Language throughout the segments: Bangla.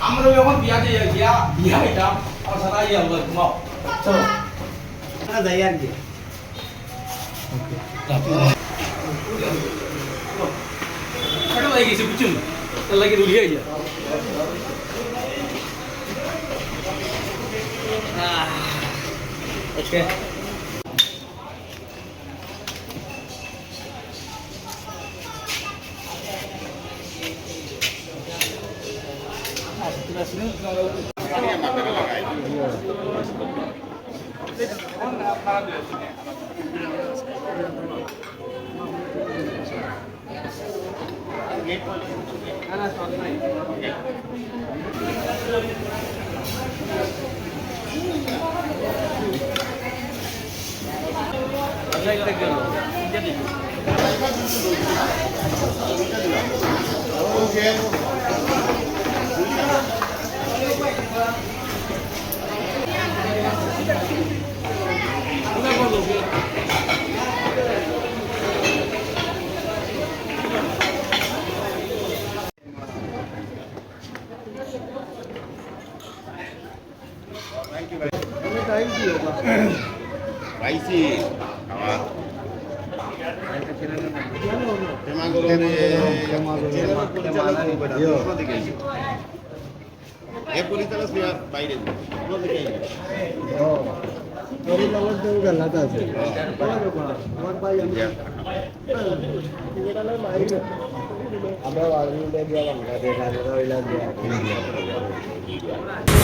আমরা যখন বিয়া বিয়া এটা আর সারা ইয়া হলো ঘুমাও চলো যাই আর কি ওকে লাগে গেছে বুঝুন তার লাগে রুলিয়ে যা ওকে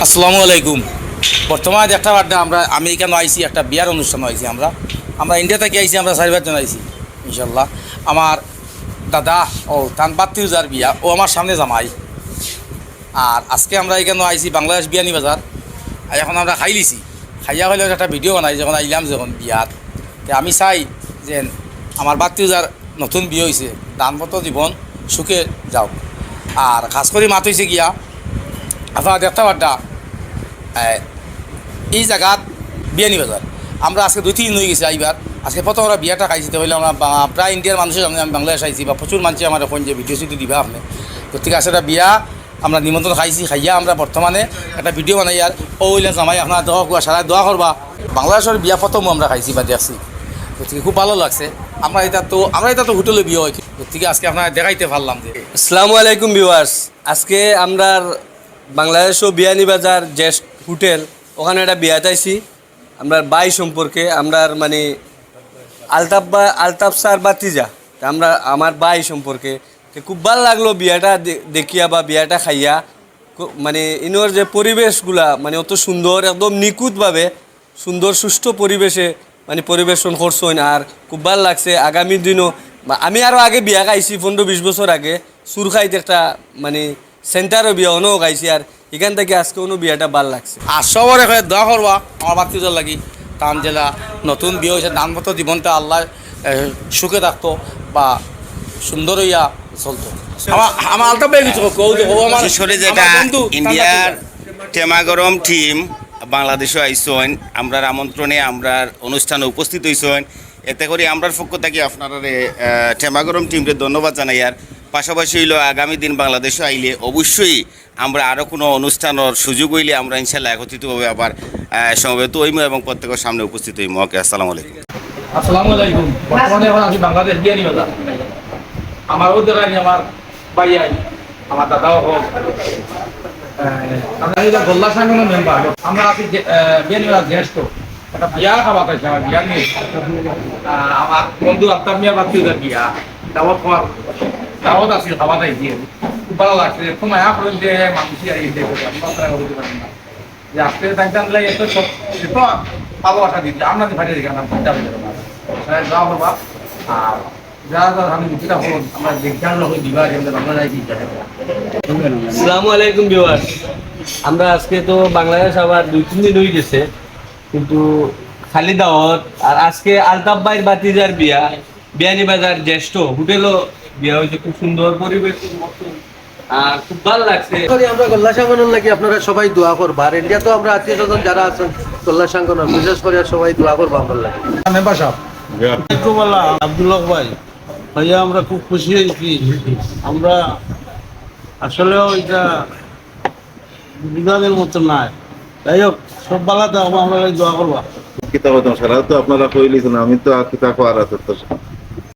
আসসালামু আলাইকুম। বর্তমানে দেখতে পারতাম আমরা আমেরিকান আইসি একটা বিয়ার অনুষ্ঠান আইসি আমরা ইন্ডিয়া থেকে আইসি আমরা 4-5 জন আইসি ইনশাল্লাহ। আমার দাদা ও তানবাত্তির যার বিয়া ও আমার সামনে জামাই। আর আজকে আমরা এখানে আইসি বাংলাদেশ বিয়ানি বাজার। আর এখন আমরা খাইলিছি খাইয়া হইলে একটা ভিডিও বানাই যখন আইলাম যখন বিয়াত আমি চাই যে আমার বাত্তির যার নতুন বিয়ে হয়েছে দানপত্র জীবন সুখে যাও। আর খাস করে মাত হয়েছে গিয়া আপনারা দেখতে পারটা এই জায়গাত বিয়ানি বাজার আমরা আজকে 2-3 দিন হয়ে গেছি আইবার। আজকে প্রথম আমরা বিয়াটা খাইছি হইলে আমরা প্রায় ইন্ডিয়ার মানুষের সামনে আমি বাংলাদেশ আইছি বা প্রচুর মানুষ আমার এখন যে ভিডিও সিডিও দিবা আপনি তো ঠিক আছে। একটা বিয়া আমরা নিমন্ত্রণ খাইছি খাইয়া আমরা বর্তমানে একটা ভিডিও বানাই আর ওইলে জামাই আপনারা দোয়া করবা সারা দোয়া করবা। বাংলাদেশের বিয়া প্রথম আমরা খাইছি বা দেখছি গতিকে খুব ভালো লাগছে। আমরা এটা তো হোটেলে বিয়ে হয় গতিকে আজকে আপনারা দেখাইতে পারলাম যে। আসসালামু আলাইকুম ভিউয়ার্স। আজকে আমরা বাংলাদেশ ও বিয়ানি বাজার জেস্ট হোটেল ওখানে একটা বিয়াতে আইছি আমরা বাই সম্পর্কে আমরা মানে আলতাফ স্যার বাতিজা আমরা আমার বাই সম্পর্কে খুব ভালো লাগলো বিয়াটা দেখিয়া বা বিয়াটা খাইয়া। মানে ইনোর যে পরিবেশগুলা মানে অত সুন্দর একদম নিখুঁতভাবে সুন্দর সুষ্ঠু পরিবেশে মানে পরিবেশন করছেন আর খুব ভালো লাগছে। আগামী দিনও আমি আরও আগে বিয়া খাইছি 15-20 বছর আগে সুরখাইতে একটা মানে সেন্টারও বিয়া অনেও খাইছি আর এখান থেকে আজকে অন্য বিয়াটা ভাল লাগছে। আর সবার এখানে দোয়া করবা আমার বাতিজার লাগি টান জেলা নতুন বিয়ে হয়েছে দানপত্র জীবনটা আল্লাহ সুখে থাকতো বা সুন্দর হইয়া চলতো। আমার আলতা পেয়ে গেছে ইন্ডিয়ার টেমাগরম টিম বাংলাদেশও আইসন আমরার আমন্ত্রণে আমরার অনুষ্ঠানে উপস্থিত হইসন। এতে করে আমরার পক্ষ থেকে আপনারা টেমাগরম টিমকে ধন্যবাদ জানাই। আর পাশাপাশি হইল আগামী দিন বাংলাদেশে আইলে অবশ্যই আমরা আরও কোনো অনুষ্ঠানের সুযোগ হইলে আমরা ইনশাল্লাহ একত্রিতভাবে আবার সমবেত হইম এবং প্রত্যেকের সামনে উপস্থিত হইম। ওকে, আসসালামু আলাইকুম। আসসালামু আলাইকুম। বর্তমানে এখন আছি বাংলাদেশ বিয়ানি বাজার। আমারও দেখানি আমার ভাই আই আমার দাদাও হোক গোল্লা সাংগঠনের মেম্বার আমরা আছি বিয়ানি বাজার জ্যেষ্ঠ একটা বিয়া খাওয়া পাইছে আমার বিয়া নিয়ে আমার বন্ধু আফতাব মিয়া বাতিজার বিয়া দাওয়াত আছে খাওয়া তাই দিয়ে খুব ভালো লাগছে। এরকম আয়া করেন যে মানুষই আইছে যে আজকে থাকতাম লাগে এত ভালোবাসা দিতে আপনাদের ভাইটা দেখে আমরা চিন্তা হয়ে যাবো যাওয়া করবা। আর যারা আমি যেটা হল আমরা দেখতে দিবা আমরা যাই চিন্তা থাকবো। আসসালামু আলাইকুম ভিউয়ার্স। আমরা আজকে তো বাংলাদেশ আবার 2-3 দিন হয়ে গেছে কিন্তু খালি দাওয়াত। আর আজকে আলতাফ ভাইয়ের বাতিজার বিয়া বিয়ানি বাজার জ্যেষ্ঠ হোটেলও বিয়া হয়েছে। খুব সুন্দর পরিবেশ আর খুব ভালো লাগছে। আমরা গোল্লা সাঙ্গনের লাগি আপনারা সবাই দোয়া করবা, আর ইন্ডিয়া তো আমরা আত্মীয় স্বজন যারা আছেন গোল্লা সাঙ্গনের বিশেষ করে সবাই দোয়া করবা আমার লাগে। আব্দুল্লাহ ভাই ভাইয়া আমরা খুব খুশি হয়েছি। আমরা আসলেও এটা বিধানের মতো নয়। যাই হোক, সব বালা থাকবো, আমরা দোয়া করবা। কিতাব সারা তো আপনারা কইলিছেন, আমি তো কিতাব আর আছে তো